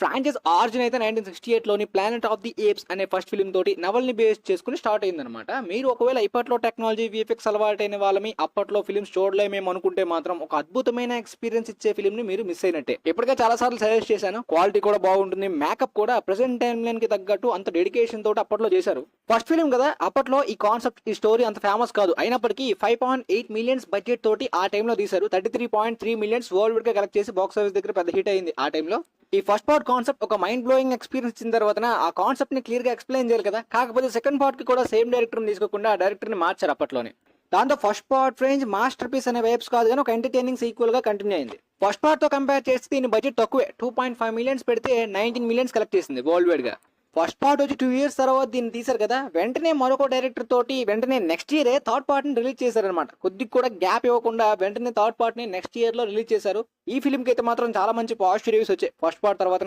Franchise origin అయితే 1968 లోని planet of the apes అనే ఫస్ట్ ఫిల్మ్ తోటి నవల్ని బేస్ చేసుకుని స్టార్ట్ అయిందనమాట. మీరు ఒకవేళ ఇప్పట్లో టెక్నాలజీ విఎఫ్ఎక్స్ అలవాటైన వాళ్ళమి అప్పట్లో ఫిల్మ్స్ చూడలేమేమో అనుకుంటే మాత్రం ఒక అద్భుతమైన ఎక్స్పీరియన్స్ ఇచ్చే ఫిల్మ్ ని మీరు మిస్ అయినట్టే. ఇప్పటికే చాలా సార్లు సజెస్ట్ చేశాను, క్వాలిటీ కూడా బాగుంటుంది, మేకప్ కూడా ప్రెసెంట్ టైం లైన్ కి తగ్గట్టు అంత డెడికేషన్ తోటి అప్పట్లో చేశారు. ఫస్ట్ ఫిల్మ్ కదా, అప్పట్లో ఈ కాన్సెప్ట్ ఈ స్టోరీ అంత ఫేమస్ కాదు, అయినప్పటికీ 5.8 మిలియన్స్ బడ్జెట్ తోటి ఆ టైంలో తీశారు. 33.3 మిలియన్స్ వరల్డ్ వైడ్ గా కలెక్ట్ చేసి బాక్స్ ఆఫీస్ దగ్గర పెద్ద హిట్ అయింది ఆ టైంలో. ఈ ఫస్ట్ పార్ట్ కాన్సెప్ట్ ఒక మైండ్ బ్లోయింగ్ ఎక్స్పీరియన్స్ ఇచ్చిన తర్వాత ఆ కాన్సెప్ట్ ని క్లియర్ గా ఎక్స్ప్లెయిన్ చేయాలి కదా. కాకపోతే సెకండ్ పార్ట్ కి కూడా సేమ్ డైరెక్టర్ తీసుకోకుండా ఆ డైరెక్టర్ ని మార్చారు అప్పట్లోనే. దాంతో first part range masterpiece అనే వైబ్స్ కాదు కానీ ఒక ఎంటర్టైనింగ్ సీక్వెల్ గా కంటిన్యూ అయింది. ఫస్ట్ పార్ట్ తో కంపేర్ చేస్తే దీని బడ్జెట్ తక్కువే, 2.5 మిలియన్స్ పెడితే 19 మిలియన్స్ కలెక్ట్ చేసింది వరల్డ్ వైడ్ గా. ఫస్ట్ పార్ట్ వచ్చి 2 years తర్వాత దీన్ని తీశారు కదా, వెంటనే మరొక డైరెక్టర్ తోటి వెంటనే నెక్స్ట్ ఇయరే థర్డ్ పార్ట్ ని రిలీజ్ చేశారనమాట. కొద్దిగా కూడా గ్యాప్ ఇవ్వకుండా వెంటనే థర్డ్ పార్ట్ ని నెక్స్ట్ ఇయర్ లో రిలీజ్ చేశారు. ఈ ఫిల్మ్ కి అయితే మాత్రం చాలా మంచి పాజిటివ్ రివ్యూస్ వచ్చాయి. ఫస్ట్ పార్ట్ తర్వాత